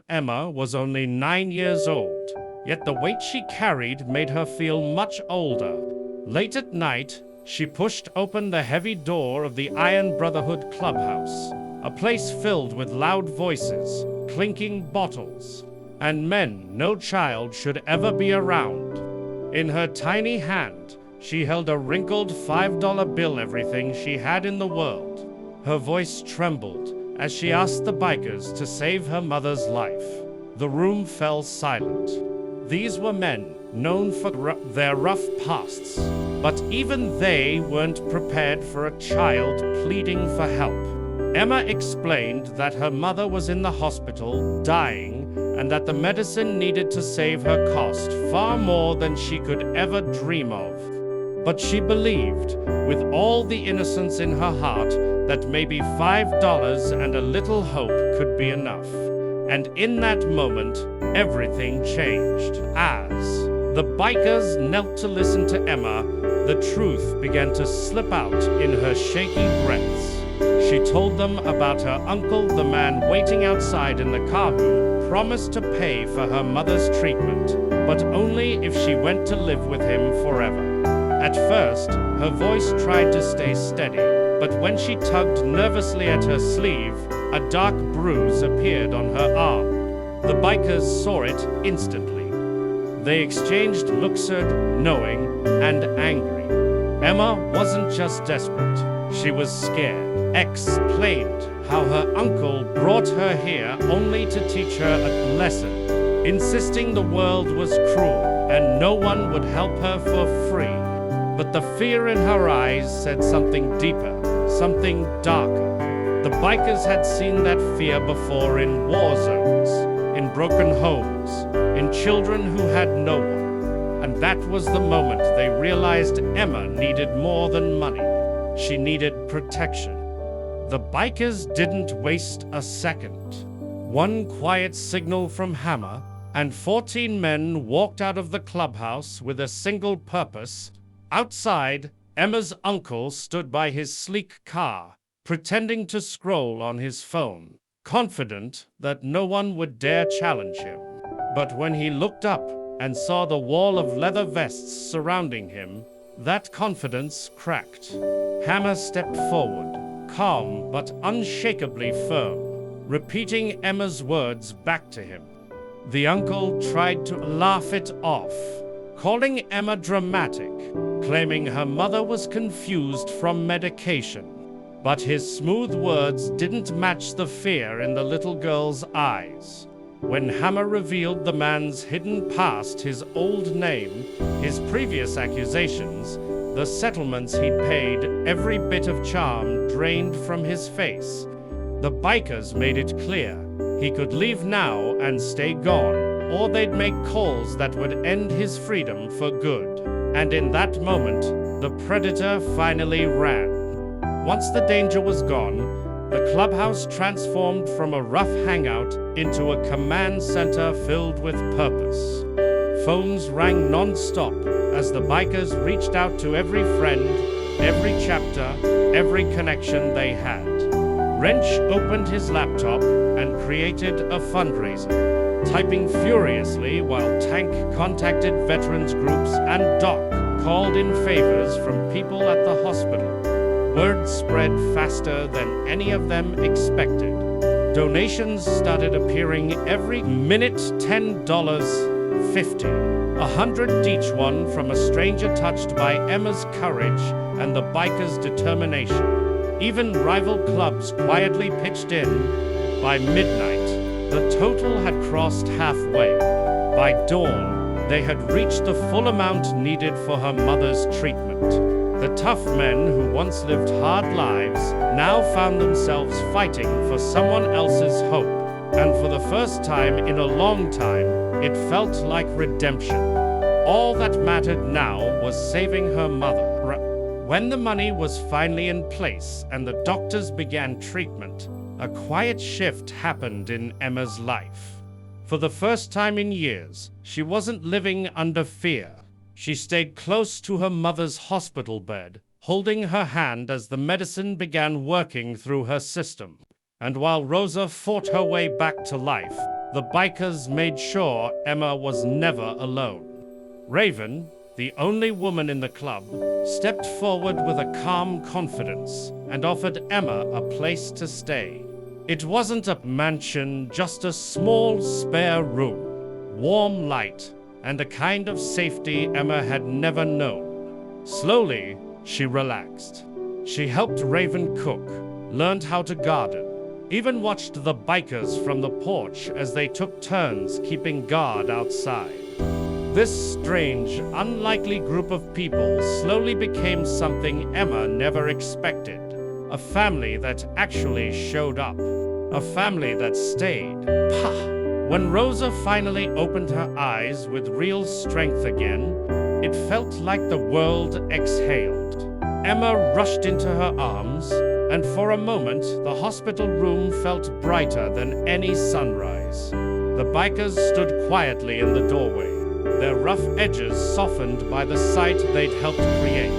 Emma was only 9 years old, yet the weight she carried made her feel much older. Late at night, she pushed open the heavy door of the Iron Brotherhood clubhouse, a place filled with loud voices, clinking bottles, and men no child should ever be around. In her tiny hand, she held a wrinkled $5 bill, everything she had in the world. Her voice trembled as she asked the bikers to save her mother's life. The room fell silent. These were men known for their rough pasts, but even they weren't prepared for a child pleading for help. Emma explained that her mother was in the hospital, dying, and that the medicine needed to save her cost far more than she could ever dream of. But she believed, with all the innocence in her heart, that maybe $5 and a little hope could be enough. And in that moment, everything changed. As the bikers knelt to listen to Emma, the truth began to slip out in her shaky breaths. She told them about her uncle, the man waiting outside in the car who promised to pay for her mother's treatment, but only if she went to live with him forever. At first, her voice tried to stay steady, but when she tugged nervously at her sleeve, a dark bruise appeared on her arm. The bikers saw it instantly. They exchanged looks, knowing and angry. Emma wasn't just desperate, she was scared. Explained how her uncle brought her here only to teach her a lesson, insisting the world was cruel and no one would help her for free. But the fear in her eyes said something deeper, something darker. The bikers had seen that fear before in war zones, in broken homes, in children who had no one. And that was the moment they realized Emma needed more than money. She needed protection. The bikers didn't waste a second. One quiet signal from Hammer, and 14 men walked out of the clubhouse with a single purpose. Outside, Emma's uncle stood by his sleek car, pretending to scroll on his phone, confident that no one would dare challenge him. But when he looked up and saw the wall of leather vests surrounding him, that confidence cracked. Hammer stepped forward, calm but unshakably firm, repeating Emma's words back to him. The uncle tried to laugh it off, calling Emma dramatic, claiming her mother was confused from medication. But his smooth words didn't match the fear in the little girl's eyes. When Hammer revealed the man's hidden past, his old name, his previous accusations, the settlements he'd paid, every bit of charm drained from his face, the bikers made it clear he could leave now and stay gone, or they'd make calls that would end his freedom for good. And in that moment, the predator finally ran. Once the danger was gone, the clubhouse transformed from a rough hangout into a command center filled with purpose. Phones rang non-stop as the bikers reached out to every friend, every chapter, every connection they had. Wrench opened his laptop and created a fundraiser, typing furiously while Tank contacted veterans groups and Doc called in favors from people at the hospital. Word spread faster than any of them expected. Donations started appearing every minute, $10, $50, $100 each, one from a stranger touched by Emma's courage and the bikers' determination. Even rival clubs quietly pitched in. By midnight, the total had crossed halfway. By dawn, they had reached the full amount needed for her mother's treatment. The tough men who once lived hard lives now found themselves fighting for someone else's hope. And for the first time in a long time, it felt like redemption. All that mattered now was saving her mother. When the money was finally in place and the doctors began treatment, a quiet shift happened in Emma's life. For the first time in years, she wasn't living under fear. She stayed close to her mother's hospital bed, holding her hand as the medicine began working through her system. And while Rosa fought her way back to life, The bikers made sure Emma was never alone. Raven, the only woman in the club, stepped forward with a calm confidence and offered Emma a place to stay. It wasn't a mansion, just a small spare room, warm light, and a kind of safety Emma had never known. Slowly, she relaxed. She helped Raven cook, learned how to garden, even watched the bikers from the porch as they took turns keeping guard outside. This strange, unlikely group of people slowly became something Emma never expected. A family that actually showed up. A family that stayed. Pah! When Rosa finally opened her eyes with real strength again, it felt like the world exhaled. Emma rushed into her arms, and for a moment, the hospital room felt brighter than any sunrise. The bikers stood quietly in the doorway, their rough edges softened by the sight they'd helped create.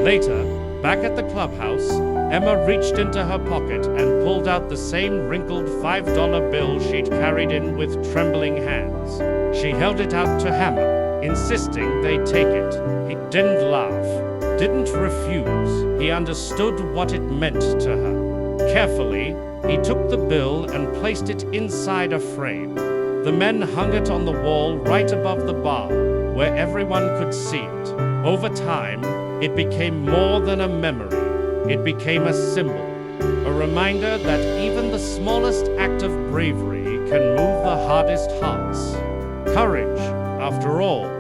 Later, back at the clubhouse, Emma reached into her pocket and pulled out the same wrinkled $5 bill she'd carried in with trembling hands. She held it out to Hammer, insisting they take it. He didn't laugh, didn't refuse. He understood what it meant to her. Carefully, he took the bill and placed it inside a frame. The men hung it on the wall right above the bar, where everyone could see it. Over time, it became more than a memory. It became a symbol, a reminder that even the smallest act of bravery can move the hardest hearts. Courage, after all,